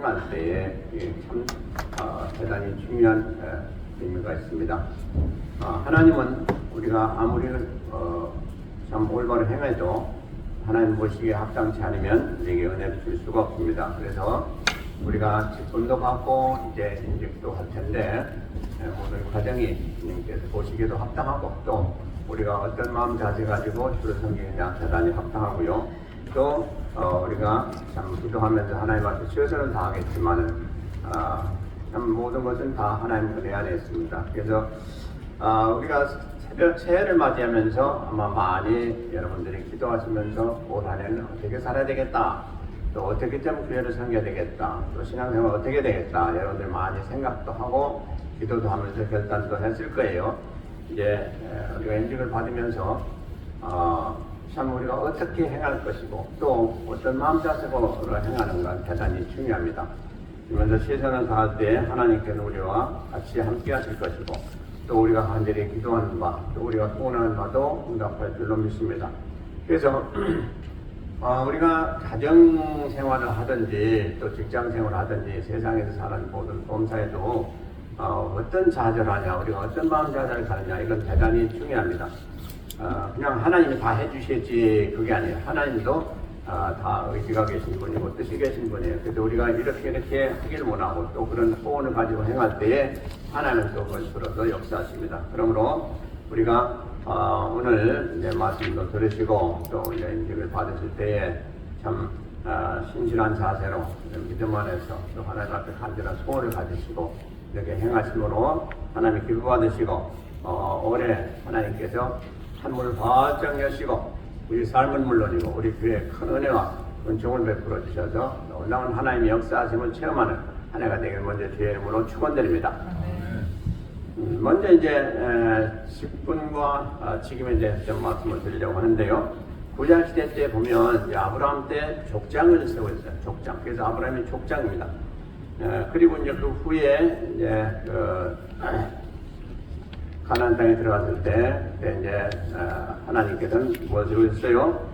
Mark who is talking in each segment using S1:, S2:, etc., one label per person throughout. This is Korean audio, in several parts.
S1: 행할 때에 참 대단히 중요한 의미가 있습니다. 하나님은 우리가 아무리 참 올바로 행해도 하나님 보시기에 합당치 않으면 우리에게 은혜를 줄 수가 없습니다. 그래서 우리가 직분도 받고 이제 인직도 할 텐데 모든 과정이 주님께서 보시기에도 합당하고 또 우리가 어떤 마음 자세 가지고 주를 섬기느냐 대단히 합당하고요. 또 우리가 참 기도하면서 하나님 앞에 최선을 다하겠지만은 참 모든 것은 다 하나님 은혜 안에 있습니다. 그래서 우리가 새해를 맞이하면서 아마 많이 여러분들이 기도하시면서 올 한해는 어떻게 살아야 되겠다, 또 어떻게 좀 교회를 섬겨야 되겠다, 또 신앙생활 어떻게 되겠다, 여러분들 많이 생각도 하고 기도도 하면서 결단도 했을 거예요. 이제 우리가 인직을 받으면서 참 우리가 어떻게 행할 것이고 또 어떤 마음 자세로 행하는 건 대단히 중요합니다. 먼저 최선을 다할 때 하나님께는 우리와 같이 함께 하실 것이고 또 우리가 간절히 기도하는 바, 또 우리가 소원하는 바도 응답할 줄로 믿습니다. 그래서 우리가 가정생활을 하든지 또 직장생활을 하든지 세상에서 사는 모든 범사에도 어떤 자세를 하냐, 우리가 어떤 마음 자세를 가느냐, 이건 대단히 중요합니다. 그냥 하나님이 다 해주시지 그게 아니에요. 하나님도 다 의지가 계신 분이고 뜻이 계신 분이에요. 그래서 우리가 이렇게 하기를 원하고 또 그런 소원을 가지고 행할 때에 하나님은 또 그것으로서 역사하십니다. 그러므로 우리가 오늘 이제 말씀도 들으시고 또 이제 인직을 받으실 때에 참 신실한 자세로 믿음 안에서 또 하나님 앞에 간절한 소원을 가지시고 이렇게 행하심으로 하나님이 기뻐받으시고 올해 하나님께서 한문을 바짝 여시고 우리 삶은 물론이고 우리 교회에 큰 은혜와 은총을 베풀어 주셔서 놀라운 하나님의 역사하심을 체험하는 한 해가 되길 먼저 주의 이름으로 축원드립니다. 먼저 이제 직분과 직임에 대해서 좀 말씀을 드리려고 하는데요. 구약시대 때 보면 이제 아브라함 때 족장을 세웠어요. 족장. 그래서 아브라함이 족장입니다. 그리고 이제 그 후에 이제 가나안 땅에 들어갔을 때 이제 하나님께서는 무엇을 했어요?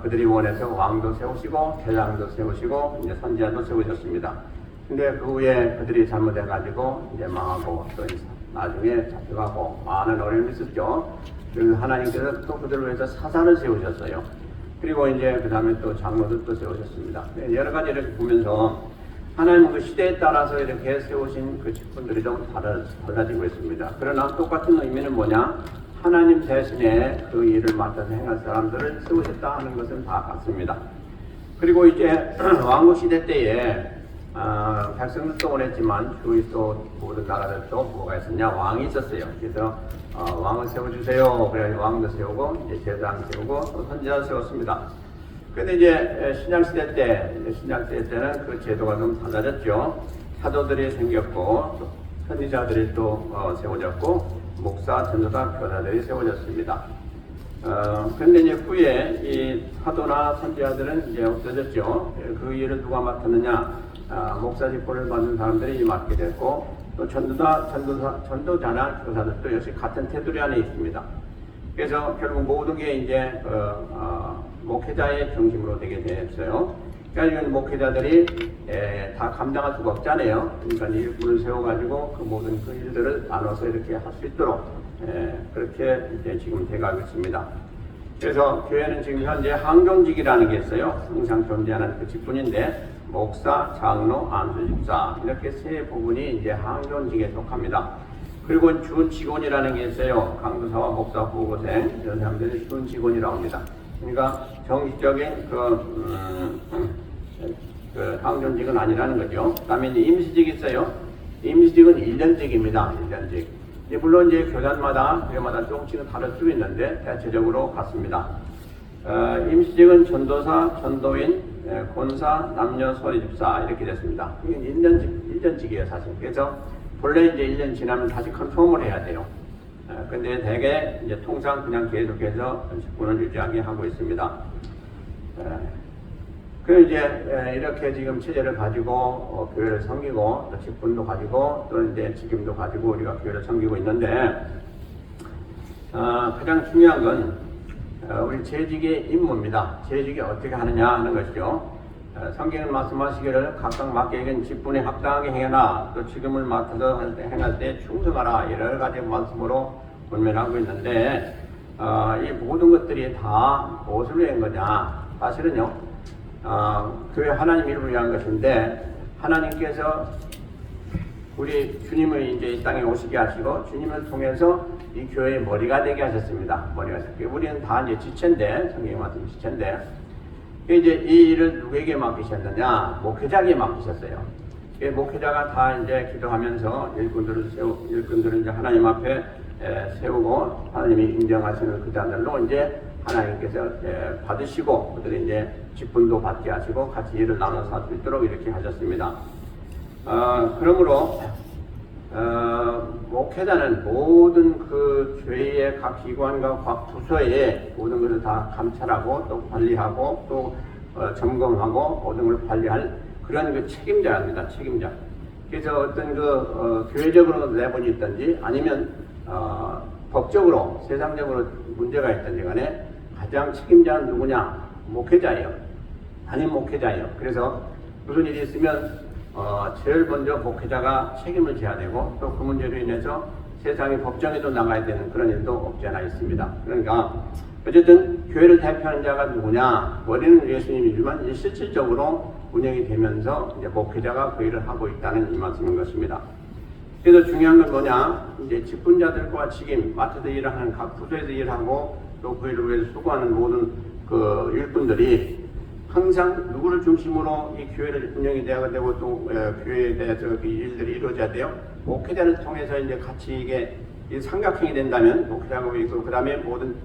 S1: 그들이 원해서 왕도 세우시고 제장도 세우시고 이제 선지자도 세우셨습니다. 근데 그 후에 그들이 잘못해가지고 이제 망하고 또 나중에 잡혀가고 많은 어려움이 있었죠. 그래서 하나님께서 또 그들을 위해서 사사를 세우셨어요. 그리고 이제 그 다음에 또 장로들도 세우셨습니다. 여러 가지 이렇게 보면서 하나님은 그 시대에 따라서 이렇게 세우신 그 직분들이 좀 달라지고 있습니다. 그러나 똑같은 의미는 뭐냐? 하나님 대신에 그 일을 맡아서 행할 사람들을 세우셨다 하는 것은 다 같습니다. 그리고 이제 왕국 시대 때에 백성들도 원했지만 주위 또 모든 나라들도 뭐가 있었냐? 왕이 있었어요. 그래서 왕을 세워주세요. 그래서 왕도 세우고 이제 제사장 세우고 또 선지자 세웠습니다. 근데 이제 신약시대 때는 그 제도가 좀 달라졌죠. 사도들이 생겼고, 또 선지자들이 또 세워졌고, 목사, 전도사, 교사들이 세워졌습니다. 근데 이제 후에 이 사도나 선지자들은 이제 없어졌죠. 그 일을 누가 맡았느냐? 목사 직분을 받는 사람들이 맡게 됐고, 또 전도자나 교사들도 역시 같은 테두리 안에 있습니다. 그래서 결국 모든 게 이제 목회자의 중심으로 되게 됐어요. 그러니까 목회자들이 다 감당할 수가 없잖아요. 그러니까 일꾼을 세워가지고 그 모든 그 일들을 나눠서 이렇게 할 수 있도록 그렇게 이제 지금 돼가고 있습니다. 그래서 교회는 지금 현재 항종직이라는 게 있어요. 항상 존재하는 그 직분인데 목사, 장로, 안수집사 이렇게 세 부분이 이제 항종직에 속합니다. 그리고 준 직원이라는 게 있어요. 강도사와 목사, 보고생 이런 사람들이 준 직원이라고 합니다. 그러니까 정식적인 그 항존직은 아니라는 거죠. 그 다음에 이제 임시직이 있어요. 임시직은 1년직입니다. 1년직. 물론 이제 교회마다 조금씩은 다를 수 있는데 대체적으로 같습니다. 임시직은 전도사, 전도인, 권사, 남녀, 소리집사 이렇게 됐습니다. 이게 1년직이에요, 사실. 그래서 본래 이제 1년 지나면 다시 컨펌을 해야 돼요. 근데 대개 이제 통상 그냥 계속해서 직분을 유지하게 하고 있습니다. 그 이제 이렇게 지금 체제를 가지고 교회를 섬기고 또 직분도 가지고 또 이제 직임도 가지고 우리가 교회를 섬기고 있는데 가장 중요한 건 우리 재직의 임무입니다. 재직이 어떻게 하느냐 하는 것이죠. 성경은 말씀하시기를 각각 맡겨진 직분에 합당하게 행해라. 또 지금을 맡아서 행할 때 충성하라. 여러 가지 말씀으로 권면하고 있는데 이 모든 것들이 다 무엇을 위한 거냐? 사실은요, 교회 하나님 이름을 위한 것인데 하나님께서 우리 주님을 이제 이 땅에 오시게 하시고 주님을 통해서 이 교회의 머리가 되게 하셨습니다. 머리가 되게. 우리는 다 이제 지체인데, 성경에 맡은 지체인데, 이제 이 일을 누구에게 맡기셨느냐? 목회자에게 맡기셨어요. 목회자가 다 이제 기도하면서 일꾼들을 이제 하나님 앞에 세우고 하나님이 인정하시는 그 자들로 이제 하나님께서 받으시고 그들이 이제 직분도 받게 하시고 같이 일을 나눠서 할 수 있도록 이렇게 하셨습니다. 그러므로 목회자는 모든 그 교회의 각 기관과 각 부서의 모든 것을 다 감찰하고 또 관리하고 또 점검하고 모든 걸 관리할 그런 그 책임자입니다. 책임자. 그래서 어떤 그 교회적으로 내분이 있든지 아니면 법적으로 세상적으로 문제가 있든지 간에 가장 책임자는 누구냐? 목회자예요. 담임 목회자예요. 그래서 무슨 일이 있으면 제일 먼저 목회자가 책임을 져야 되고 또 그 문제로 인해서 세상의 법정에도 나가야 되는 그런 일도 없지 않아 있습니다. 그러니까 어쨌든 교회를 대표하는 자가 누구냐? 머리는 예수님이지만 실질적으로 운영이 되면서 이제 목회자가 그 일을 하고 있다는 이 말씀인 것입니다. 그래서 중요한 건 뭐냐? 이제 직분자들과 직임, 맡아서 일하는 각 부서에서 일하고 또 그 일을 위해서 수고하는 모든 그 일꾼들이 항상 누구를 중심으로 이 교회를 운영이 되어야 되고 또 교회에 대해서 그 일들이 이루어져야 돼요. 목회자를 통해서 이제 같이 이게 삼각형이 된다면 목회자가 있고 그 다음에 모든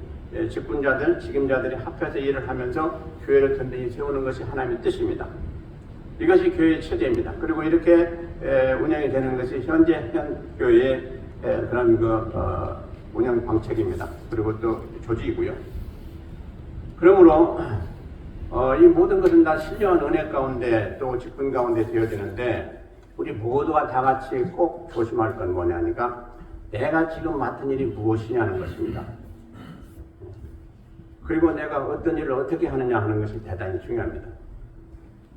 S1: 직분자들, 직임자들이 합해서 일을 하면서 교회를 든든히 세우는 것이 하나님의 뜻입니다. 이것이 교회의 체제입니다. 그리고 이렇게 운영이 되는 것이 현재 현 교회의 그런 운영 방책입니다. 그리고 또 조직이고요. 그러므로 이 모든 것은 다 신령한 은혜 가운데 또 직분 가운데 되어지는데 우리 모두가 다 같이 꼭 조심할 건 뭐냐니까 내가 지금 맡은 일이 무엇이냐는 것입니다. 그리고 내가 어떤 일을 어떻게 하느냐 하는 것이 대단히 중요합니다.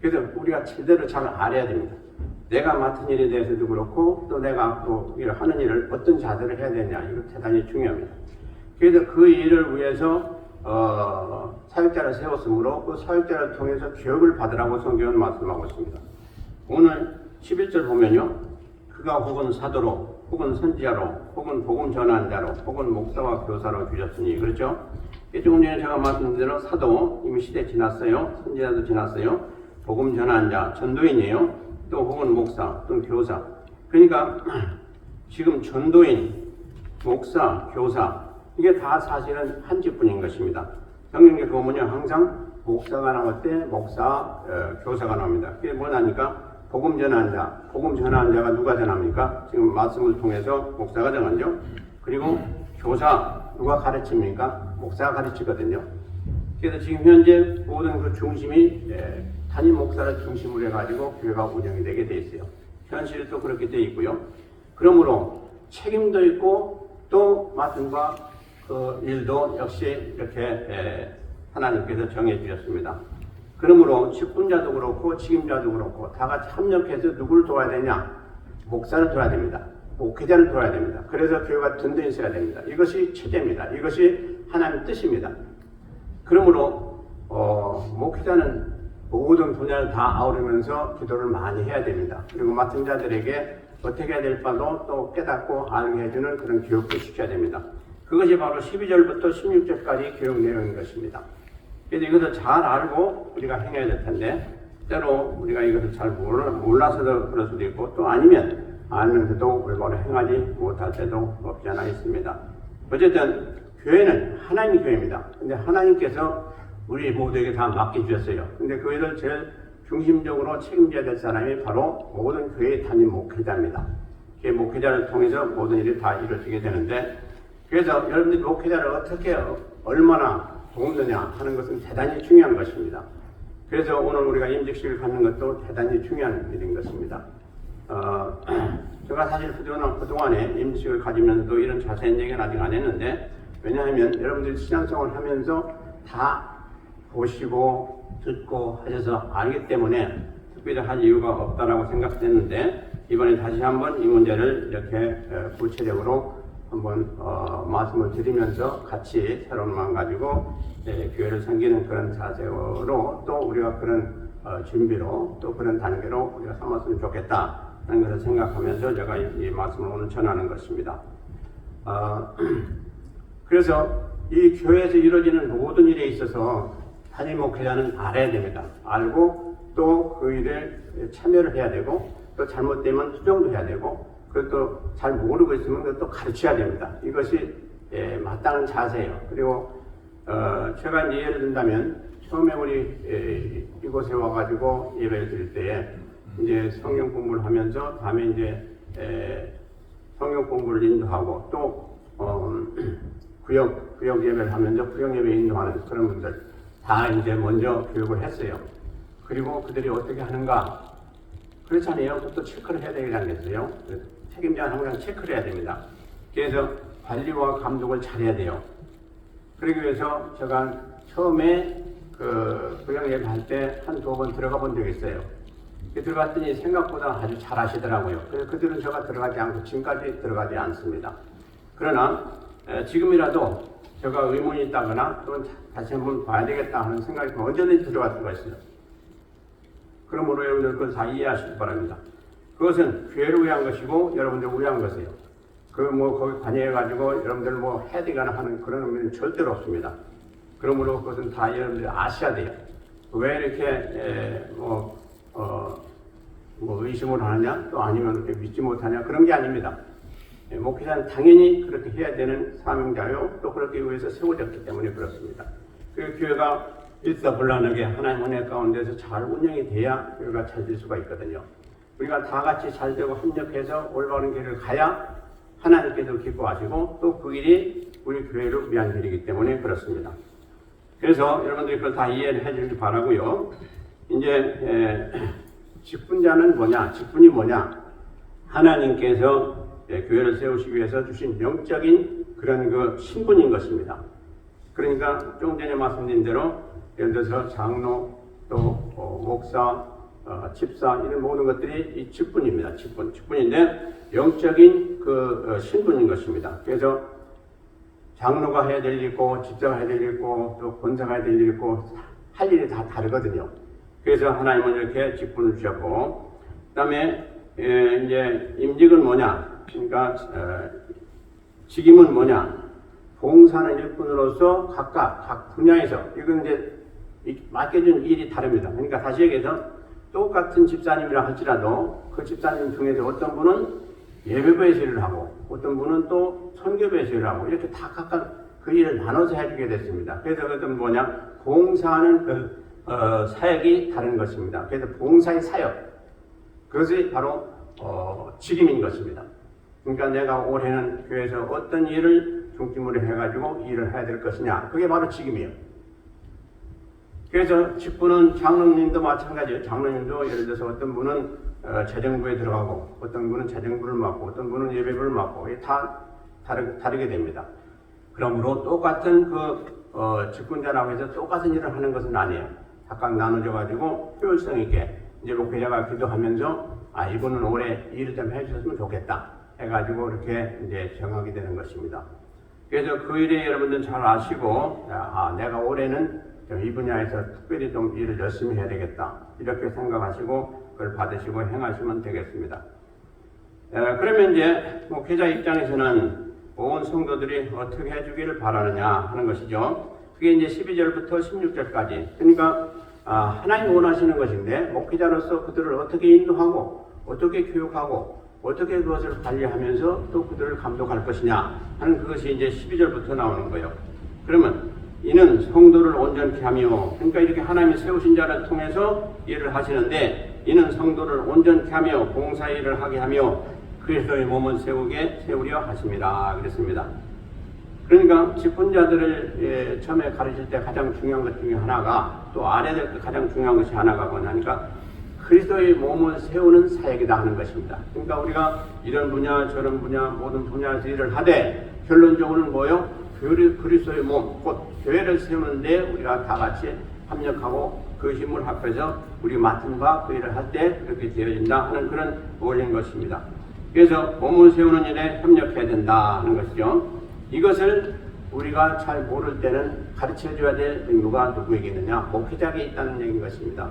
S1: 그래서 우리가 제대로 잘 알아야 됩니다. 내가 맡은 일에 대해서도 그렇고 또 내가 또 하는 일을 어떤 자세를 해야 되냐 이거 대단히 중요합니다. 그래서 그 일을 위해서 사역자를 세웠으므로 그 사역자를 통해서 교육을 받으라고 성경은 말씀하고 있습니다. 오늘 11절 보면요. 그가 혹은 사도로 혹은 선지자로 혹은 복음 전환자로 혹은 목사와 교사로 주셨으니 그렇죠? 조금 전에 제가 말씀드린 대로 사도 이미 시대 지났어요. 선지자도 지났어요. 복음 전환자 전도인이에요. 또 혹은 목사 또는 교사. 그러니까 지금 전도인, 목사, 교사 이게 다 사실은 한 직분인 것입니다. 성경에 보면요 항상 목사가 나올 때 목사, 교사가 나옵니다. 그게 뭐냐니까 복음 전환자, 복음 전환자가 누가 전합니까? 지금 말씀을 통해서 목사가 전하죠. 그리고 교사 누가 가르칩니까? 목사가 가르치거든요. 그래서 지금 현재 모든 그 중심이 담임 목사를 중심으로 해가지고 교회가 운영이 되게 돼 있어요. 현실이 또 그렇게 돼 있고요. 그러므로 책임도 있고 또 맡은 바 그 일도 역시 이렇게 하나님께서 정해 주셨습니다. 그러므로 직분자도 그렇고 책임자도 그렇고 다 같이 협력해서 누구를 도와야 되냐? 목사를 도와야 됩니다. 목회자를 도와야 됩니다. 그래서 교회가 든든히 있어야 됩니다. 이것이 체제입니다. 이것이 하나님의 뜻입니다. 그러므로 목회자는 모든 분야를 다 아우르면서 기도를 많이 해야 됩니다. 그리고 맡은 자들에게 어떻게 해야 될 바도 또 깨닫고 알게 해주는 그런 교육도 시켜야 됩니다. 그것이 바로 12절부터 16절까지 교육 내용인 것입니다. 그래서 이것을 잘 알고 우리가 행해야 될 텐데 때로 우리가 이것을 잘 몰라서 그럴 수도 있고 또 아니면 알면서도 올바로 행하지 못할 때도 없지 않아 있습니다. 어쨌든 교회는 하나님의 교회입니다. 근데 하나님께서 우리 모두에게 다 맡겨주셨어요. 근데 그 일을 제일 중심적으로 책임져야 될 사람이 바로 모든 교회의 담임 목회자입니다. 그 목회자를 통해서 모든 일이 다 이루어지게 되는데 그래서 여러분들이 목회자를 어떻게 얼마나 돕느냐 하는 것은 대단히 중요한 것입니다. 그래서 오늘 우리가 임직식을 갖는 것도 대단히 중요한 일인 것입니다. 제가 사실 그동안에 임직식을 가지면서도 이런 자세한 얘기는 아직 안 했는데 왜냐하면 여러분들이 신앙생활을 하면서 다 보시고 듣고 하셔서 알기 때문에 특별히 할 이유가 없다라고 생각했는데 이번에 다시 한번 이 문제를 이렇게 구체적으로 한번 말씀을 드리면서 같이 새로운 마음 가지고 교회를 섬기는 그런 자세로 또 우리가 그런 준비로 또 그런 단계로 우리가 삼았으면 좋겠다 하는 것을 생각하면서 제가 이 말씀을 오늘 전하는 것입니다. 그래서 이 교회에서 이루어지는 모든 일에 있어서 단임 목회자는 알아야 됩니다. 알고 또 그 일에 참여를 해야 되고 또 잘못되면 수정도 해야 되고 그리고 또 잘 모르고 있으면 그것도 가르쳐야 됩니다. 이것이 마땅한 자세예요. 그리고 제가 이제 예를 든다면 처음에 우리 이곳에 와가지고 예배를 드릴 때에 이제 성경 공부를 하면서 다음에 이제 성경 공부를 인도하고 또 구역 예배를 하면서 구역 예배 인도하는 그런 분들 다 이제 먼저 교육을 했어요. 그리고 그들이 어떻게 하는가 그렇잖아요. 그것도 체크를 해야 되지 않겠어요? 책임자는 항상 체크를 해야 됩니다. 그래서 관리와 감독을 잘해야 돼요. 그러기 위해서 제가 처음에 구역 예배 할 때 한두 번 들어가 본 적이 있어요. 들어갔더니 생각보다 아주 잘 하시더라고요. 그래서 그들은 제가 들어가지 않고 지금까지 들어가지 않습니다. 그러나 지금이라도 제가 의문이 있다거나 또 다시 한번 봐야 되겠다 하는 생각이 언제든지 들어갈 수가 있어요. 그러므로 여러분들 그걸 다 이해하시기 바랍니다. 그것은 교회를 위한 것이고 여러분들을 위한 것이에요. 거기 관여해가지고 여러분들 해야 되거나 하는 그런 의미는 절대로 없습니다. 그러므로 그것은 다 여러분들이 아셔야 돼요. 왜 이렇게 의심을 하느냐 또 아니면 이렇게 믿지 못하냐 그런 게 아닙니다. 목회자는 당연히 그렇게 해야 되는 사명자요 또 그렇게 위해서 세워졌기 때문에 그렇습니다. 그 교회가 일사불란하게 하나님 은혜 가운데서 잘 운영이 돼야 교회가 잘 될 수가 있거든요. 우리가 다 같이 잘 되고 협력해서 올바른 길을 가야 하나님께서 기뻐하시고 또 그 길이 우리 교회를 위한 길이기 때문에 그렇습니다. 그래서 여러분들이 그걸 다 이해를 해주길 바라고요. 이제 직분자는 뭐냐? 직분이 뭐냐? 하나님께서 교회를 세우시기 위해서 주신 영적인 그런 신분인 것입니다. 그러니까 조금 전에 말씀드린 대로 예를 들어서 장로 또 목사, 집사 이런 모든 것들이 이 직분입니다. 직분인데 영적인 신분인 것입니다. 그래서 장로가 해야 될 일 있고 집사가 해야 될 일 있고 또 권사가 해야 될 일 있고 할 일이 다 다르거든요. 그래서 하나님은 이렇게 직분을 주셨고 그다음에 이제 임직은 뭐냐? 그러니까 직임은 뭐냐? 봉사하는 일꾼으로서 각 분야에서 이건 이제 맡겨준 일이 다릅니다. 그러니까 다시 얘기해서 똑같은 집사님이라 할지라도 그 집사님 중에서 어떤 분은 예배부에서 일을 하고 어떤 분은 또 선교부에서 일을 하고 이렇게 다 각각 그 일을 나눠서 해주게 됐습니다. 그래서 그것은 뭐냐? 봉사하는 사역이 다른 것입니다. 그래서 봉사의 사역 그것이 바로 직임인 것입니다. 그러니까 내가 올해는 교회에서 어떤 일을 중심으로 해가지고 일을 해야 될 것이냐 그게 바로 직임이에요. 그래서 직분은 장로님도 마찬가지예요. 장로님도 예를 들어서 어떤 분은 재정부에 들어가고 어떤 분은 재정부를 맡고 어떤 분은 예배부를 맡고 이게 다 다르게 됩니다. 그러므로 똑같은 직분자라고 해서 똑같은 일을 하는 것은 아니에요. 각각 나눠져 가지고 효율성 있게 이제 목회자가 기도하면서 이분은 올해 일을 좀 해주셨으면 좋겠다 해가지고 이렇게 이제 정하게 되는 것입니다. 그래서 그 일에 여러분들 잘 아시고 내가 올해는 이 분야에서 특별히 좀 일을 열심히 해야 되겠다 이렇게 생각하시고 그걸 받으시고 행하시면 되겠습니다. 그러면 이제 목회자 입장에서는 온 성도들이 어떻게 해주기를 바라느냐 하는 것이죠. 그게 이제 12절부터 16절까지 그러니까 하나님 원하시는 것인데 목회자로서 그들을 어떻게 인도하고 어떻게 교육하고 어떻게 그것을 관리하면서 또 그들을 감독할 것이냐 하는 그것이 이제 12절부터 나오는 거예요. 그러면 이는 성도를 온전케 하며 그러니까 이렇게 하나님이 세우신 자를 통해서 일을 하시는데 이는 성도를 온전케 하며 봉사 일을 하게 하며 그리스도의 몸을 세우려 하십니다. 그랬습니다. 그러니까 직분자들을 처음에 가르칠 때 가장 중요한 것 중에 하나가 또 알아야 될 가장 중요한 것이 하나가 뭐냐니까 그리스도의 몸을 세우는 사역이다 하는 것입니다. 그러니까 우리가 이런 분야 저런 분야 모든 분야에서 일을 하되 결론적으로는 뭐요? 그리스도의 몸, 곧 교회를 세우는데 우리가 다 같이 협력하고 그 힘을 합해서 우리 맡은 바 그 일을 할 때 그렇게 되어진다 하는 그런 원리인 것입니다. 그래서 몸을 세우는 일에 협력해야 된다 하는 것이죠. 이것을 우리가 잘 모를 때는 가르쳐줘야 될 의무가 누구에게 있느냐? 목회자에게 있다는 얘기인 것입니다.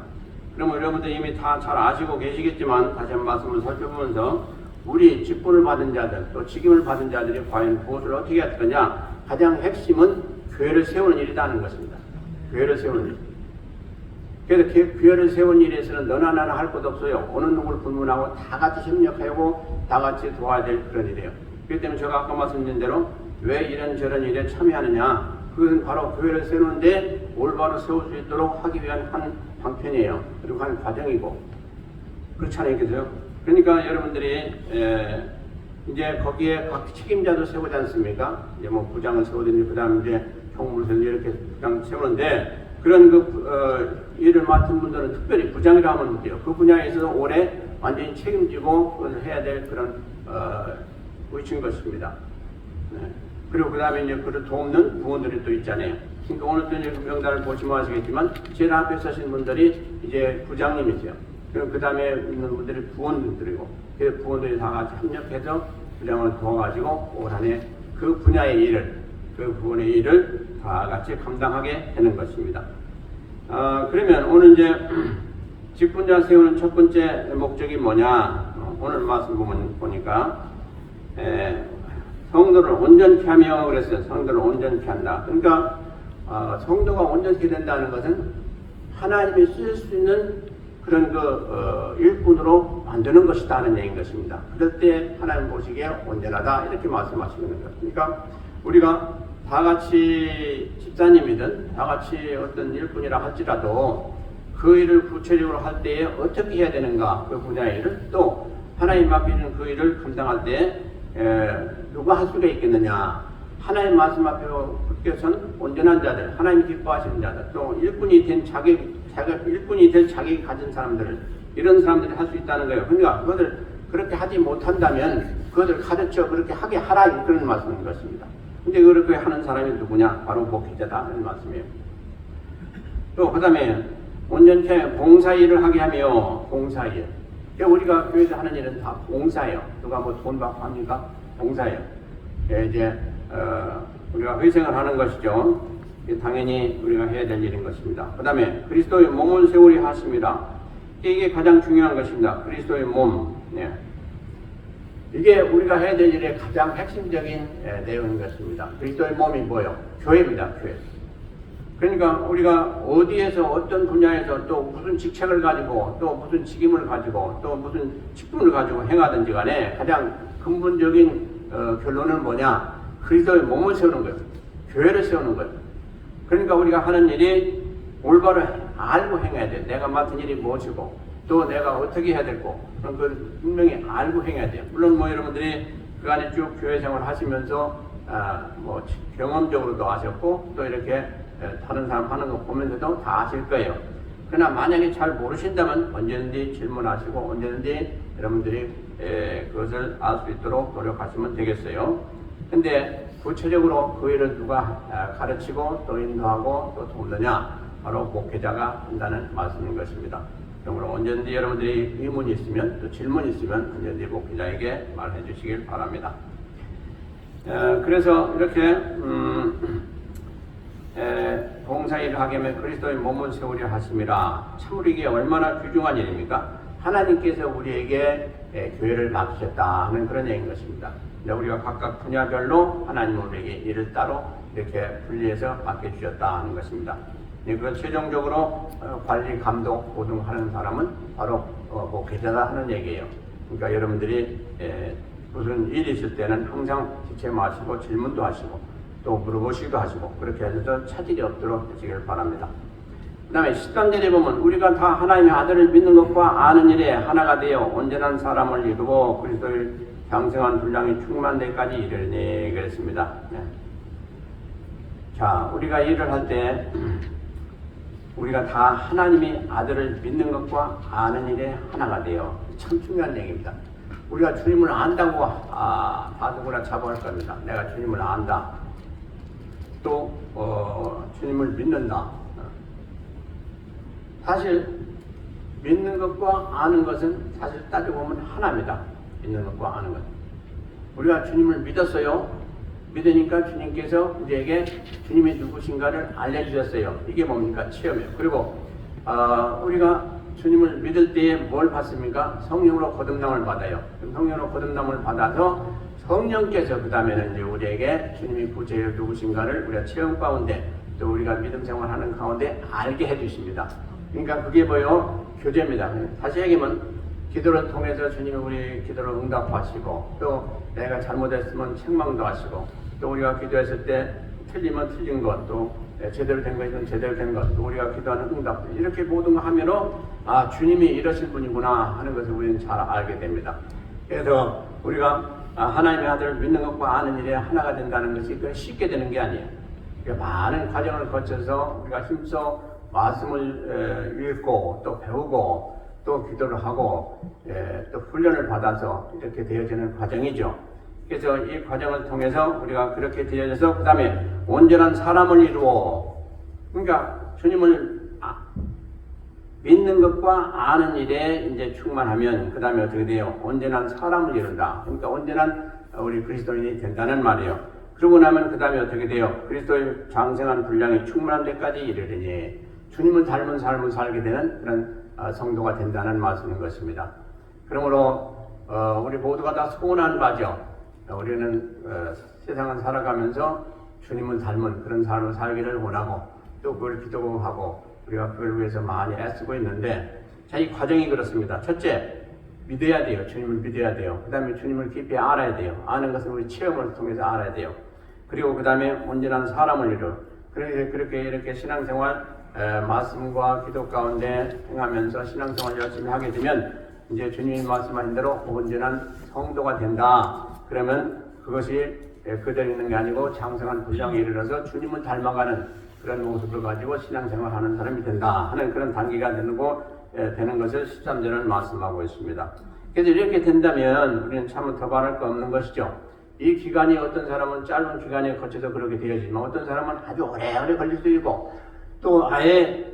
S1: 그러면 여러분들 이미 다 잘 아시고 계시겠지만 다시 한 말씀을 살펴보면서 우리 직분을 받은 자들 또 직임을 받은 자들이 과연 무엇을 어떻게 할 거냐? 가장 핵심은 교회를 세우는 일이라는 것입니다. 교회를 세우는 일. 그래서 교회를 세우는 일에서는 너나 나나 할 것 없어요. 어느 누구를 불문하고 다 같이 협력하고 다 같이 도와야 될 그런 일이에요. 그렇기 때문에 제가 아까 말씀드린 대로 왜 이런저런 일에 참여하느냐? 그것은 바로 교회를 세우는데 올바로 세울 수 있도록 하기 위한 한 방편이에요. 그리고 한 과정이고 그렇지 않겠어요? 그러니까 여러분들이 이제 거기에 각 책임자도 세우지 않습니까? 이제 뭐 부장을 세우든지 그다음 이제 총무를 세우든지 이렇게 부장 세우는데 그런 일을 맡은 분들은 특별히 부장이라 하면 돼요. 그 분야에 있어서 오래 완전히 책임지고 그걸 해야 될 그런 위치인 것입니다. 네. 그리고 그 다음에 이제 그를 돕는 부원들이 또 있잖아요. 그러니까 오늘 또 이제 명단을 보시면 아시겠지만 제일 앞에 서신 분들이 이제 부장님이세요. 그리고 그 다음에 있는 분들이 부원들이고 그 부원들이 다 같이 협력해서 부장을 도와가지고 올 한 해 그 분야의 일을 그 부원의 일을 다 같이 감당하게 되는 것입니다. 그러면 오늘 이제 직분자 세우는 첫 번째 목적이 뭐냐? 오늘 말씀 보니까 성도를 온전케 하며 그랬어요. 성도를 온전케 한다. 그러니까 성도가 온전케 된다는 것은 하나님이 쓸 수 있는 그런 일꾼으로 만드는 것이다 하는 얘기인 것입니다. 그럴 때 하나님 보시기에 온전하다 이렇게 말씀하시는 거죠. 그러니까 우리가 다 같이 집사님이든 다 같이 어떤 일꾼이라 할지라도 그 일을 구체적으로 할 때에 어떻게 해야 되는가 그 분야의 일을 또 하나님 맡기는 그 일을 감당할 때 누가 할 수가 있겠느냐? 하나님 말씀 앞에 붙여선 온전한 자들, 하나님 기뻐하시는 자들, 또 일꾼이 된 일꾼이 될 자격이 가진 사람들, 이런 사람들이 할 수 있다는 거예요. 그러니까 그것을 그렇게 하지 못한다면 그것을 가르쳐 그렇게 하게 하라 그런 말씀인 것입니다. 근데 그렇게 하는 사람이 누구냐? 바로 목회자다 하는 말씀이에요. 또 그다음에 온전케 봉사일을 하게 하며 봉사일. 우리가 교회에서 하는 일은 다 봉사예요. 누가 뭐 돈 받고 합니까? 봉사예요. 이제 우리가 회생을 하는 것이죠. 당연히 우리가 해야 될 일인 것입니다. 그 다음에 그리스도의 몸을 세우려 하십니다. 이게 가장 중요한 것입니다. 그리스도의 몸. 네. 이게 우리가 해야 될 일의 가장 핵심적인 내용인 것입니다. 그리스도의 몸이 뭐예요? 교회입니다. 교회. 그러니까 우리가 어디에서 어떤 분야에서 또 무슨 직책을 가지고 또 무슨 직임을 가지고 또 무슨 직분을 가지고 행하든지 간에 가장 근본적인 결론은 뭐냐? 그리스도의 몸을 세우는 거예요. 교회를 세우는 거예요. 그러니까 우리가 하는 일이 올바로 알고 행해야 돼요. 내가 맡은 일이 무엇이고 또 내가 어떻게 해야 되고 그런 걸 분명히 알고 행해야 돼요. 물론 뭐 여러분들이 그 안에 쭉 교회 생활 하시면서 뭐 경험적으로도 아셨고 또 이렇게 다른 사람 하는 거 보면서도 다 아실 거예요. 그러나 만약에 잘 모르신다면 언제든지 질문하시고 언제든지 여러분들이 그것을 알 수 있도록 노력하시면 되겠어요. 근데 구체적으로 그 일을 누가 가르치고 또 인도하고 또 돕느냐? 바로 목회자가 한다는 말씀인 것입니다. 그러므로 언제든지 여러분들이 의문이 있으면 또 질문이 있으면 언제든지 목회자에게 말해 주시길 바랍니다. 그래서 이렇게 봉사일을 하게 하면 그리스도의 몸을 세우려 하심이라. 참으로 이게 얼마나 귀중한 일입니까? 하나님께서 우리에게 교회를 맡기셨다 하는 그런 얘기인 것입니다. 우리가 각각 분야별로 하나님은 우리에게 일을 따로 이렇게 분리해서 맡겨주셨다 하는 것입니다. 그걸 최종적으로 관리, 감독, 보증하는 사람은 바로 목회자다 하는 얘기예요. 그러니까 여러분들이 무슨 일이 있을 때는 항상 지체마시고 질문도 하시고 또 물어보시기도 하시고 그렇게 해서 차질이 없도록 하시길 바랍니다. 그 다음에 10단절에 보면 우리가 다 하나님의 아들을 믿는 것과 아는 일에 하나가 되어 온전한 사람을 이루고 그리스도의 장성한 분량이 충만한 데까지 이르니 그랬습니다. 네. 자, 우리가 일을 할 때 우리가 다 하나님의 아들을 믿는 것과 아는 일에 하나가 돼요. 참 중요한 얘기입니다. 우리가 주님을 안다고 다 누구나 자부할 겁니다. 내가 주님을 안다. 또 주님을 믿는다. 사실 믿는 것과 아는 것은 사실 따지고 보면 하나입니다. 믿는 것과 아는 것. 우리가 주님을 믿었어요. 믿으니까 주님께서 우리에게 주님이 누구신가를 알려주셨어요. 이게 뭡니까? 체험이에요. 그리고 우리가 주님을 믿을 때에 뭘 받습니까? 성령으로 거듭남을 받아요. 성령으로 거듭남을 받아서 성령께서 그 다음에는 이제 우리에게 주님이 구체로 누구신가를 우리가 체험 가운데 또 우리가 믿음 생활하는 가운데 알게 해주십니다. 그러니까 그게 뭐예요? 교제입니다. 다시 얘기하면 기도를 통해서 주님이 우리 기도를 응답하시고 또 내가 잘못했으면 책망도 하시고 또 우리가 기도했을 때 틀리면 틀린 것 또 제대로 된 것이든 제대로 된 것 또 우리가 기도하는 응답 이렇게 모든 거 하면은 주님이 이러신 분이구나 하는 것을 우리는 잘 알게 됩니다. 그래서 우리가 하나님의 아들을 믿는 것과 아는 일에 하나가 된다는 것이 쉽게 되는 게 아니에요. 많은 과정을 거쳐서 우리가 힘써 말씀을 읽고 또 배우고 또 기도를 하고 또 훈련을 받아서 이렇게 되어지는 과정이죠. 그래서 이 과정을 통해서 우리가 그렇게 되어져서 그 다음에 온전한 사람을 이루어 그러니까 주님을 믿는 것과 아는 일에 이제 충만하면 그 다음에 어떻게 돼요? 온전한 사람을 이룬다. 그러니까 온전한 우리 그리스도인이 된다는 말이에요. 그러고 나면 그 다음에 어떻게 돼요? 그리스도의 장성한 분량이 충만한 데까지 이르르니 주님을 닮은 삶을 살게 되는 그런 성도가 된다는 말씀인 것입니다. 그러므로 우리 모두가 다 소원한 바죠. 우리는 세상을 살아가면서 주님을 닮은 그런 삶을 살기를 원하고 또 그걸 기도하고 우리가 그걸 위해서 많이 애쓰고 있는데 자, 이 과정이 그렇습니다. 첫째, 믿어야 돼요. 주님을 믿어야 돼요. 그 다음에 주님을 깊이 알아야 돼요. 아는 것은 우리 체험을 통해서 알아야 돼요. 그리고 그 다음에 온전한 사람을 이루어 그렇게 이렇게 신앙생활 말씀과 기도 가운데 행하면서 신앙생활 열심히 하게 되면 이제 주님이 말씀하신 대로 온전한 성도가 된다. 그러면 그것이 그대로 있는 게 아니고 장성한 분량에 이르러서 주님을 닮아가는 그런 모습을 가지고 신앙생활 하는 사람이 된다 하는 그런 단계가 되는 것을 13절은 말씀하고 있습니다. 그래서 이렇게 된다면 우리는 참 더 바랄 거 없는 것이죠. 이 기간이 어떤 사람은 짧은 기간에 거쳐서 그렇게 되어지지만 어떤 사람은 아주 오래오래 걸릴 수 있고 또 아예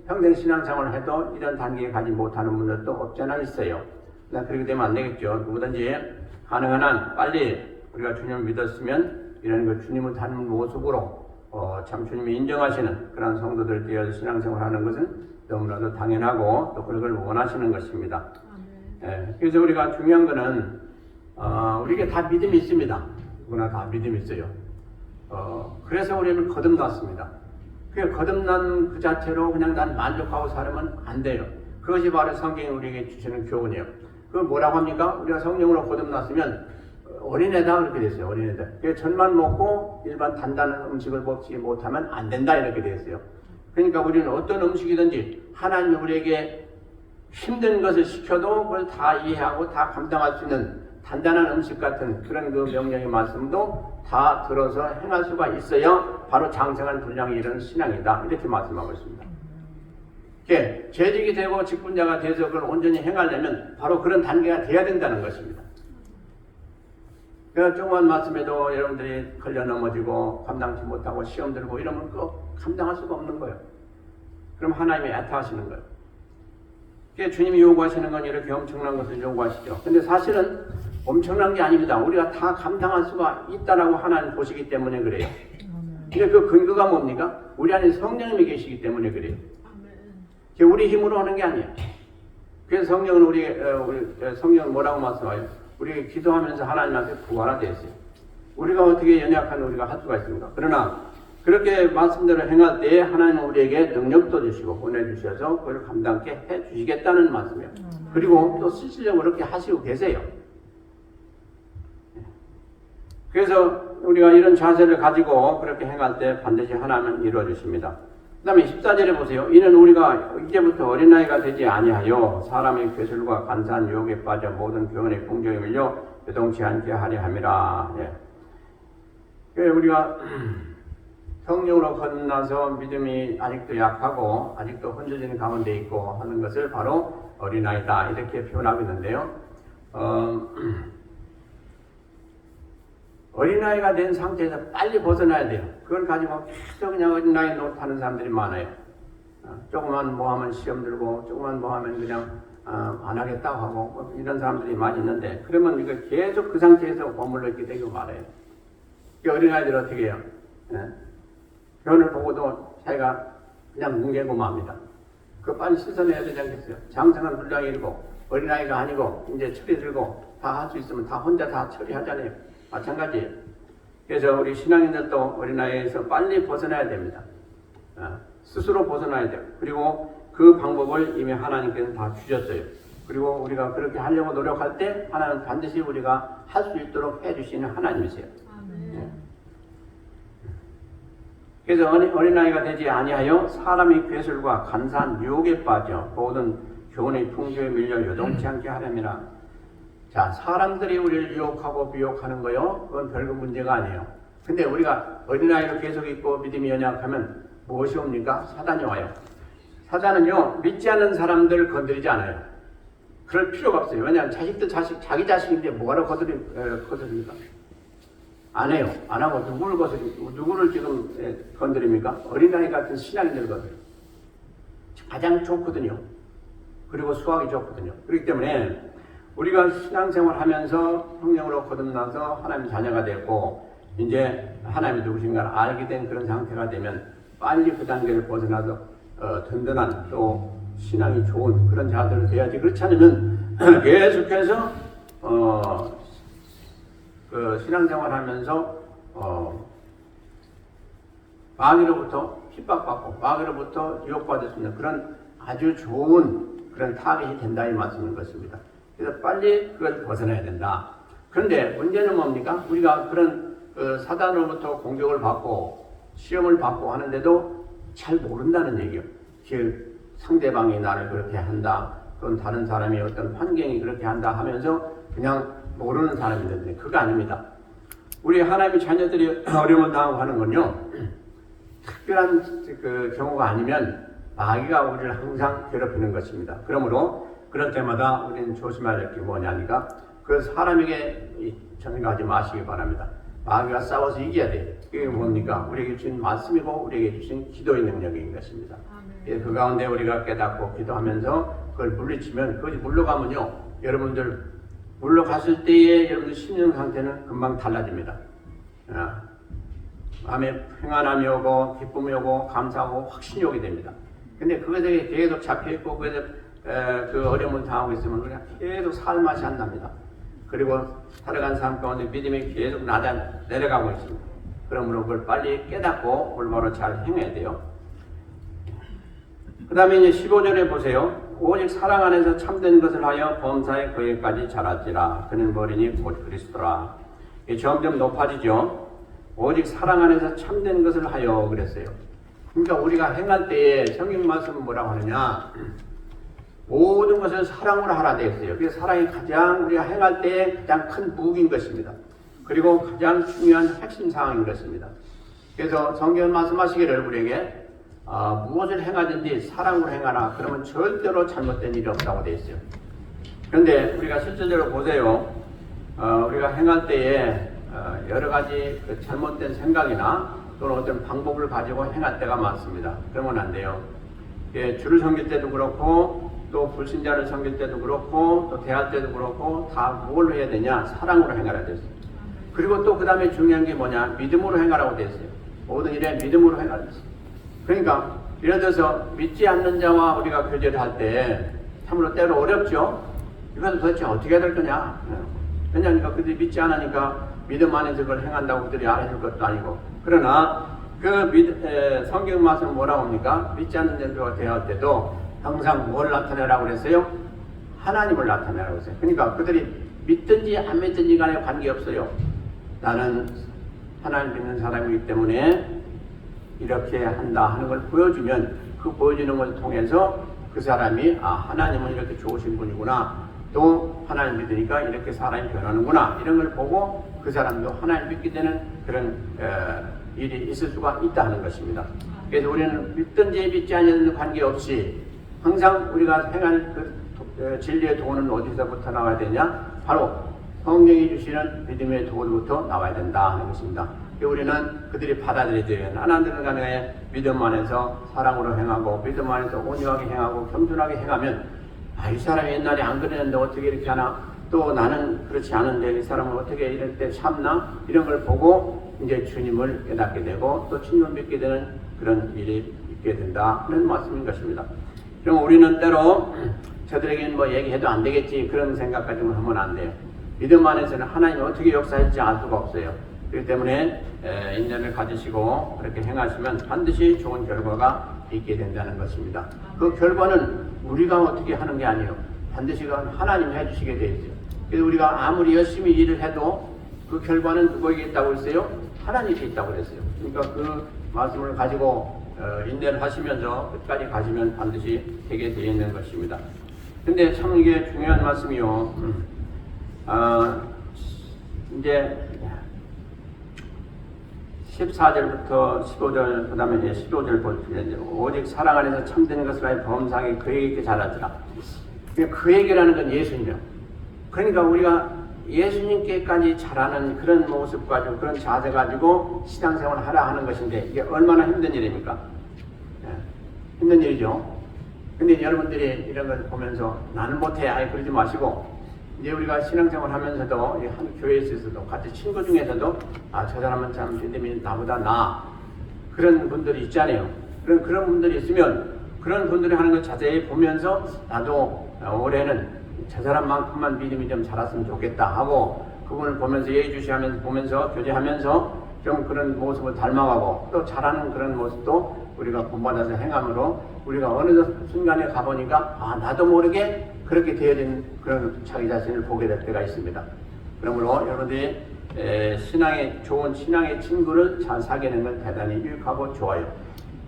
S1: 평생 신앙생활을 해도 이런 단계에 가지 못하는 분들도 없지 않아 있어요. 그렇게 되면 안 되겠죠. 누구든지 가능한 한 빨리 우리가 주님을 믿었으면 이런 주님을 닮은 모습으로 참 주님이 인정하시는 그런 성도들 되어서 신앙생활하는 것은 너무나도 당연하고 또 그걸 원하시는 것입니다. 그래서 우리가 중요한 것은 우리에게 다 믿음이 있습니다. 누구나 다 믿음이 있어요. 그래서 우리는 거듭났습니다. 그 거듭난 그 자체로 그냥 난 만족하고 살면 안 돼요. 그것이 바로 성경이 우리에게 주시는 교훈이에요. 그 뭐라고 합니까? 우리가 성령으로 거듭났으면 어린애다 그렇게 됐어요. 어린애들. 그 전만 먹고 일반 단단한 음식을 먹지 못하면 안 된다 이렇게 되었어요. 그러니까 우리는 어떤 음식이든지 하나님이 우리에게 힘든 것을 시켜도 그걸 다 이해하고 다 감당할 수 있는 단단한 음식 같은 그런 그 명령의 말씀도 다 들어서 행할 수가 있어야 바로 장성한 분량이 이런 신앙이다 이렇게 말씀하고 있습니다. 재직이 되고 직분자가 돼서 그걸 온전히 행하려면 바로 그런 단계가 돼야 된다는 것입니다. 그래서 조그만 말씀에도 여러분들이 걸려 넘어지고 감당치 못하고 시험 들고 이러면 꼭 감당할 수가 없는 거예요. 그럼 하나님이 애타하시는 거예요. 주님이 요구하시는 건 이렇게 엄청난 것을 요구하시죠. 근데 사실은 엄청난 게 아닙니다. 우리가 다 감당할 수가 있다라고 하나님 보시기 때문에 그래요. 근데 그 근거가 뭡니까? 우리 안에 성령님이 계시기 때문에 그래요. 우리 힘으로 하는 게 아니에요. 그래서 성령은 성령은 뭐라고 말씀해요? 우리 기도하면서 하나님한테 구하라 되었어요. 우리가 어떻게 연약한 우리가 할 수가 있습니까? 그러나 그렇게 말씀대로 행할 때에 하나님은 우리에게 능력도 주시고 보내주셔서 그걸 감당케 해주시겠다는 말씀이에요. 그리고 또 실질적으로 그렇게 하시고 계세요. 그래서 우리가 이런 자세를 가지고 그렇게 행할 때 반드시 하나님은 이루어주십니다. 그 다음에 14절에 보세요. 이는 우리가 이제부터 어린아이가 되지 아니하여 사람의 괴술과 간사한 유혹에 빠져 모든 교훈의 공정에 밀려 요동치 않게 하려 함이라. 우리가 성령으로 거듭나서 믿음이 아직도 약하고 아직도 흔들리는 가운데 있고 하는 것을 바로 어린아이다 이렇게 표현하고 있는데요. 어린아이가 된 상태에서 빨리 벗어나야 돼요. 그걸 가지고 계속 그냥 어린아이 노릇하는 사람들이 많아요. 조금만 뭐 하면 시험 들고 조금만 뭐 하면 그냥 안 하겠다고 하고 뭐 이런 사람들이 많이 있는데, 그러면 이거 계속 그 상태에서 머물러 있게 되고 말해요. 어린아이들 어떻게 해요? 변을 보고도 자기가 그냥 뭉개고 맙니다. 그거 빨리 씻어내야 되지 않겠어요? 장성한 분량이고 어린아이가 아니고 이제 처리 들고 다 할 수 있으면 다 혼자 다 처리하잖아요. 마찬가지예요. 그래서 우리 신앙인들도 어린아이에서 빨리 벗어나야 됩니다. 스스로 벗어나야 돼요. 그리고 그 방법을 이미 하나님께서 다 주셨어요. 그리고 우리가 그렇게 하려고 노력할 때 하나님은 반드시 우리가 할 수 있도록 해주시는 하나님이세요. 그래서 어린아이가 되지 아니하여 사람이 괴술과 간사한 유혹에 빠져 모든 교훈의 풍조에 밀려 요동치 않게 하려니라. 자, 사람들이 우리를 유혹하고 미혹하는 거요, 그건 별거 문제가 아니에요. 근데 우리가 어린아이로 계속 있고 믿음이 연약하면 무엇이 옵니까? 사단이 와요. 사단은요, 믿지 않는 사람들 건드리지 않아요. 그럴 필요가 없어요. 왜냐하면 자기 자식인데 뭐하러 거스립니까? 안 해요. 안 하고 누구를 지금 건드립니까? 어린아이 같은 신앙인들 건드려. 가장 좋거든요. 그리고 수학이 좋거든요. 그렇기 때문에 우리가 신앙생활 하면서 성령으로 거듭나서 하나님 자녀가 되고 이제 하나님이 누구신가를 알게 된 그런 상태가 되면 빨리 그 단계를 벗어나서 든든한 또 신앙이 좋은 그런 자들을 돼야지. 그렇지 않으면 계속해서 그 신앙생활 하면서 마귀로부터 핍박받고 마귀로부터 유혹받을 수 있는 그런 아주 좋은 그런 타겟이 된다 이 말씀인 것입니다. 그래서 빨리 그걸 벗어나야 된다. 그런데 문제는 뭡니까? 우리가 그런 사단으로부터 공격을 받고 시험을 받고 하는데도 잘 모른다는 얘기예요. 즉 상대방이 나를 그렇게 한다, 또는 다른 사람이 어떤 환경이 그렇게 한다 하면서 그냥 모르는 사람이 있는데 그거 아닙니다. 우리 하나님의 자녀들이 어려움을 당하고 하는 건요, 특별한 그 경우가 아니면 마귀가 우리를 항상 괴롭히는 것입니다. 그러므로 그럴 때마다 우리는 조심해야 될 게 뭐냐니까 그 사람에게 전가하지 마시기 바랍니다. 마귀가 싸워서 이겨야 돼요. 그게 뭡니까? 우리에게 주신 말씀이고 우리에게 주신 기도의 능력인 것입니다. 그 가운데 우리가 깨닫고 기도하면서 그걸 물리치면, 그것이 물러가면요, 여러분들 물러갔을 때의 여러분들 심령 상태는 금방 달라집니다. 마음에 평안함이 오고 기쁨이 오고 감사하고 확신이 오게 됩니다. 근데 그것에 계속 잡혀있고 그 어려움을 당하고 있으면 우리가 계속 살 맛이 안 납니다. 그리고 살아간 삶 가운데 믿음이 계속 내려가고 있습니다. 그러므로 그걸 빨리 깨닫고 올바로 잘 행해야 돼요. 그 다음에 이제 15절에 보세요. 오직 사랑 안에서 참된 것을 하여 범사에 거기까지 자랐지라. 그는 머리니 곧 그리스도라. 이게 점점 높아지죠. 오직 사랑 안에서 참된 것을 하여 그랬어요. 그러니까 우리가 행할 때에 성경 말씀은 뭐라고 하느냐, 모든 것을 사랑으로 하라 되어 있어요. 그래서 사랑이 가장 우리가 행할 때 가장 큰 무기인 것입니다. 그리고 가장 중요한 핵심 사항인 것입니다. 그래서 성경은 말씀하시기를 우리에게 무엇을 행하든지 사랑으로 행하라. 그러면 절대로 잘못된 일이 없다고 되어 있어요. 그런데 우리가 실제적으로 보세요. 우리가 행할 때에 여러 가지 그 잘못된 생각이나 또는 어떤 방법을 가지고 행할 때가 많습니다. 그러면 안 돼요. 주를 섬길 때도 그렇고 또 불신자를 섬길 때도 그렇고 또 대할 때도 그렇고 다 뭘 해야 되냐? 사랑으로 행하라 되어 있어요. 그리고 또 그 다음에 중요한 게 뭐냐? 믿음으로 행하라고 되어 있어요. 모든 일에 믿음으로 행하라 되어 있어요. 그러니까 예를 들어서 믿지 않는 자와 우리가 교제를 할 때 참으로 때로 어렵죠. 이것은 도대체 어떻게 해야 될 거냐? 왜냐하니까 그들이 믿지 않으니까 믿음 안에서 그걸 행한다고 그들이 알아줄 것도 아니고. 그러나 그 성경 말씀은 뭐라고 합니까? 믿지 않는 자들과 대할 때도 항상 뭘 나타내라고 그랬어요? 하나님을 나타내라고 했어요. 그러니까 그들이 믿든지 안 믿든지 간에 관계없어요. 나는 하나님 믿는 사람이기 때문에 이렇게 한다 하는 걸 보여주면 그 보여주는 것을 통해서 그 사람이 하나님은 이렇게 좋으신 분이구나, 또 하나님 믿으니까 이렇게 사람이 변하는구나, 이런 걸 보고 그 사람도 하나님 믿게 되는 그런 일이 있을 수가 있다는 것입니다. 그래서 우리는 믿든지 믿지 않는 관계없이 항상 우리가 행할 그 진리의 도는 어디서부터 나와야 되냐? 바로 성경이 주시는 믿음의 도로부터 나와야 된다 하는 것입니다. 우리는 그들이 받아들여야 돼요. 하나님들 간에 믿음 안에서 사랑으로 행하고 믿음 안에서 온유하게 행하고 겸손하게 행하면 이 사람이 옛날에 안 그랬는데 어떻게 이렇게 하나, 또 나는 그렇지 않은데 이 사람은 어떻게 이럴 때 참나, 이런 걸 보고 이제 주님을 깨닫게 되고 또 주님을 믿게 되는 그런 일이 있게 된다 하는 말씀인 것입니다. 그럼 우리는 때로 저들에게는 뭐 얘기해도 안 되겠지 그런 생각까지 하면 안 돼요. 믿음 안에서는 하나님이 어떻게 역사할지 알 수가 없어요. 그렇기 때문에 인내를 가지시고 그렇게 행하시면 반드시 좋은 결과가 있게 된다는 것입니다. 그 결과는 우리가 어떻게 하는 게 아니에요. 반드시 하나님이 해주시게 되어 있어요. 그래서 우리가 아무리 열심히 일을 해도 그 결과는 누구에게 있다고 했어요? 하나님께 있다고 그랬어요. 그러니까 그 말씀을 가지고 인내를 하시면서 끝까지 가시면 반드시 되게 되어 있는 것입니다. 근데 참 이게 중요한 말씀이요. 이제 14절부터 15절, 그 다음에 이제 15절 볼 때, 오직 사랑 안에서 참된 것을 하여 범상에 그에게 있게 잘하더라. 그에게라는 건 예수님이요. 그러니까 우리가 예수님께까지 잘하는 그런 모습 가지고, 그런 자세 가지고 신앙생활을 하라 하는 것인데, 이게 얼마나 힘든 일입니까? 힘든 일이죠. 근데 여러분들이 이런 걸 보면서 나는 못해, 그러지 마시고, 이제 우리가 신앙생활 하면서도 한 교회에 있어서도 같이 친구 중에서도 저 사람은 참 믿음이 나보다 나아, 그런 분들이 있잖아요. 그런 분들이 있으면 그런 분들이 하는 걸 자세히 보면서 나도 올해는 저 사람만큼만 믿음이 좀 자랐으면 좋겠다 하고 그분을 보면서 예의주시하면서 보면서 교제하면서 좀 그런 모습을 닮아가고 또 잘하는 그런 모습도 우리가 본받아서 행함으로 우리가 어느 순간에 가보니까 나도 모르게 그렇게 되어진 그런 자기 자신을 보게 될 때가 있습니다. 그러므로 여러분들이 좋은 신앙의 친구를 잘 사귀는 건 대단히 유익하고 좋아요.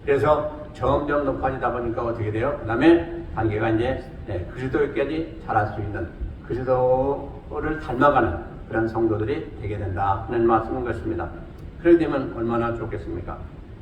S1: 그래서 점점 높아지다 보니까 어떻게 돼요? 그 다음에 단계가 이제 그리스도에까지 자랄 수 있는, 그리스도를 닮아가는 그런 성도들이 되게 된다 하는 말씀인 것입니다. 그렇게 되면 얼마나 좋겠습니까?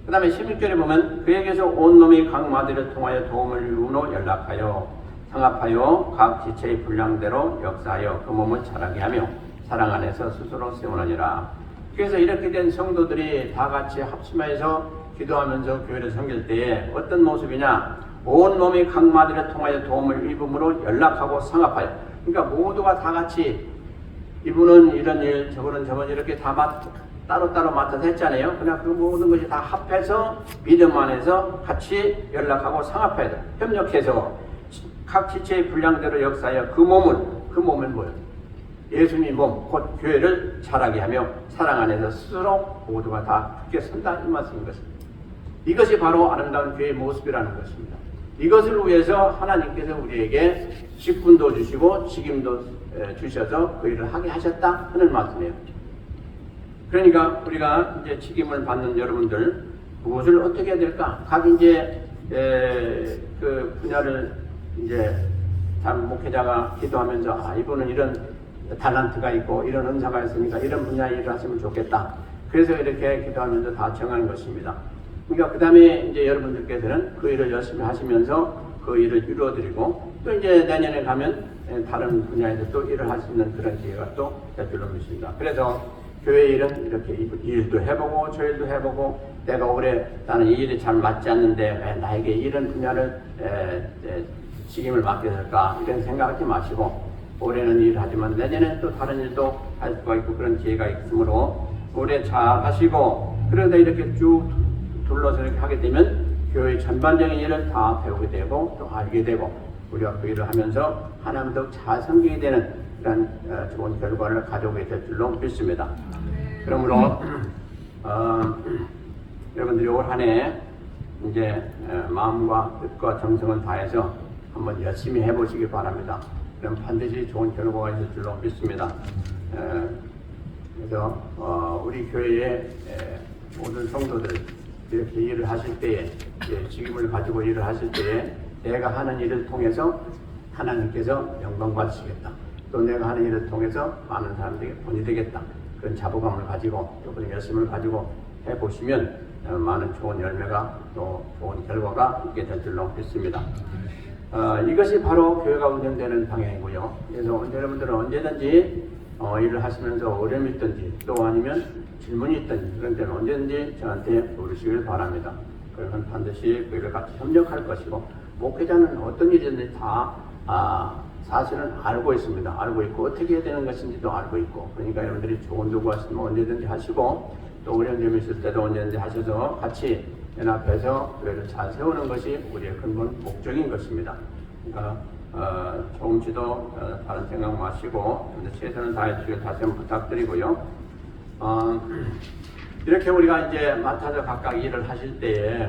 S1: 그 다음에 16절에 보면 그에게서 온 놈이 각 마디를 통하여 도움을 이루므로 연락하여 상합하여 각 지체의 분량대로 역사하여 그 몸을 자라게 하며 사랑 안에서 스스로 세우느니라. 그래서 이렇게 된 성도들이 다 같이 합심해서 기도하면서 교회를 섬길 때에 어떤 모습이냐? 온 몸이 각 마디를 통하여 도움을 입음으로 연락하고 상합하여, 그러니까 모두가 다 같이 이분은 이런 일, 저분은 저분 이렇게 다 따로따로 맡아서 했잖아요. 그냥 그 모든 것이 다 합해서 믿음 안에서 같이 연락하고 상합해야 돼. 협력해서 각 지체의 분량대로 역사하여 그 몸은 뭐예요? 예수님 몸, 곧 교회를 자라게 하며 사랑 안에서 스스로 모두가 다 굳게 선다 이 말씀인 것입니다. 이것이 바로 아름다운 교회의 모습이라는 것입니다. 이것을 위해서 하나님께서 우리에게 직분도 주시고 직임도 주셔서 그 일을 하게 하셨다 하는 말씀이에요. 그러니까 우리가 이제 직임을 받는 여러분들 무엇을 어떻게 해야 될까? 각 이제 그 분야를 이제 목회자가 기도하면서 이분은 이런 달란트가 있고 이런 은사가 있으니까 이런 분야에 일을 하시면 좋겠다. 그래서 이렇게 기도하면서 다 정한 것입니다. 그러니까 그 다음에 이제 여러분들께서는 그 일을 열심히 하시면서 그 일을 이루어드리고 또 이제 내년에 가면 다른 분야에서 또 일을 할 수 있는 그런 기회가 또 될 줄로 믿습니다. 그래서 교회 일은 이렇게 이 일도 해보고 저 일도 해보고 내가 올해 나는 이 일이 잘 맞지 않는데 왜 나에게 이런 분야를 책임을 맡게 될까 이런 생각하지 마시고 올해는 일을 하지만 내년에는 또 다른 일도 할 수가 있고 그런 기회가 있으므로 올해 잘 하시고 그러다 이렇게 쭉 둘러서 이렇게 하게 되면 교회의 전반적인 일을 다 배우게 되고 또 알게 되고 우리가 그 일을 하면서 하나님 더 잘 섬기게 되는 그런 좋은 결과를 가져오게 될 줄로 믿습니다. 그러므로 여러분들이 올 한 해 이제 마음과 뜻과 정성을 다해서 한번 열심히 해보시기 바랍니다. 그럼 반드시 좋은 결과가 있을 줄로 믿습니다. 그래서 우리 교회의 모든 성도들 이렇게 일을 하실 때에 직임을 가지고 일을 하실 때에 내가 하는 일을 통해서 하나님께서 영광 받으시겠다. 또 내가 하는 일을 통해서 많은 사람들에게 본이 되겠다. 그런 자부감을 가지고 또 그런 열심을 가지고 해보시면 많은 좋은 열매가 또 좋은 결과가 있게 될 줄로 믿습니다. 이것이 바로 교회가 운영되는 방향이고요. 그래서 여러분들은 언제든지 일을 하시면서 어려움이 있든지 또 아니면 질문이 있든지 그런 데는 언제든지 저한테 물으시길 바랍니다. 그러면 반드시 그를 같이 협력할 것이고 목회자는 어떤 일이든지 다 사실은 알고 있습니다. 알고 있고 어떻게 해야 되는 것인지도 알고 있고 그러니까 여러분들이 좋은 도구 하시면 언제든지 하시고 또 어려운 점이 있을 때도 언제든지 하셔서 같이 연합해서 교회를 잘 세우는 것이 우리의 근본 목적인 것입니다. 그러니까 조금씩도 다른 생각 마시고 최선을 다해 주길 다시 한번 부탁드리고요. 이렇게 우리가 이제 맡아서 각각 일을 하실 때에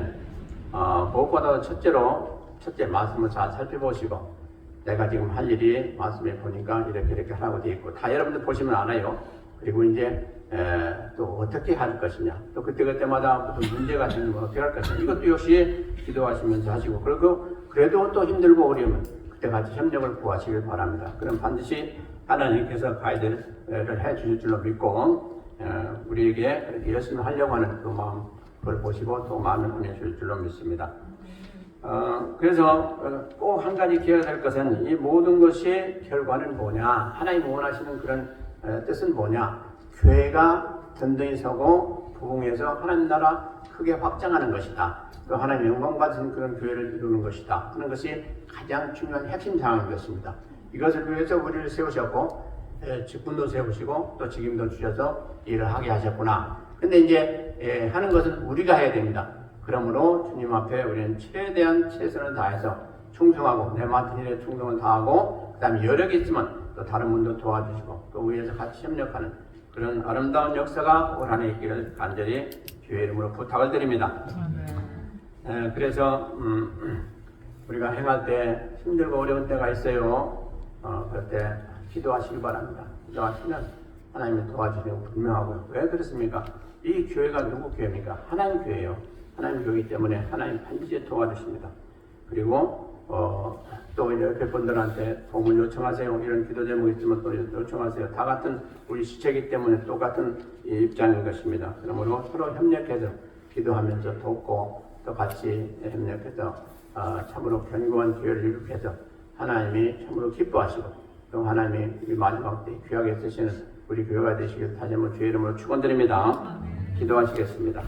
S1: 무엇보다 첫째 말씀을 잘 살펴보시고 내가 지금 할 일이 말씀에 보니까 이렇게 하라고 되어 있고 다 여러분들 보시면 알아요. 그리고 이제 또 어떻게 할 것이냐 또 그때마다 무슨 문제가 생기면 어떻게 할 것이냐 이것도 역시 기도하시면서 하시고 그래도 또 힘들고 어려우면 그때 같이 협력을 구하시길 바랍니다. 그럼 반드시 하나님께서 가이드를 해 주실 줄로 믿고 우리에게 그렇게 열심히 하려고 하는 그 마음 그걸 보시고 또 마음을 보내줄 줄로 믿습니다. 그래서 꼭 한 가지 기억해야 될 것은 이 모든 것이 결과는 뭐냐 하나님 원하시는 그런 뜻은 뭐냐 교회가 든든히 서고 부흥해서 하나님 나라 크게 확장하는 것이다. 또 하나님 영광 받은 그런 교회를 이루는 것이다 하는 것이 가장 중요한 핵심 사항인 것입니다. 이것을 위해서 우리를 세우셨고 직분도 세우시고 또 직임도 주셔서 일을 하게 하셨구나. 근데 이제 하는 것은 우리가 해야 됩니다. 그러므로 주님 앞에 우리는 최대한 최선을 다해서 충성하고 내 맡은 일에 충성을 다하고 그 다음에 여력이 있으면 또 다른 분도 도와주시고 또 위에서 같이 협력하는 그런 아름다운 역사가 올 한해 있기를 간절히 주의 이름으로 부탁을 드립니다. 그래서 우리가 행할 때 힘들고 어려운 때가 있어요. 그럴 때 기도하시기 바랍니다. 기도하시면 하나님이 도와주시는 거 분명하고요. 왜 그렇습니까? 이 교회가 누구 교회입니까? 하나님 교회예요. 하나님 교회이기 때문에 하나님 반드시 도와주십니다. 그리고 또 옆에 분들한테 도움을 요청하세요. 이런 기도 제목이 있으면 또 요청하세요. 다 같은 우리 시체이기 때문에 똑같은 입장인 것입니다. 그러므로 서로 협력해서 기도하면서 돕고 또 같이 협력해서 참으로 견고한 교회를 이룩해서 하나님이 참으로 기뻐하시고 또 하나님이 우리 마지막 때 귀하게 쓰시는 우리 교회가 되시길 다시 한번 주의 이름으로 축원드립니다. 기도하시겠습니다.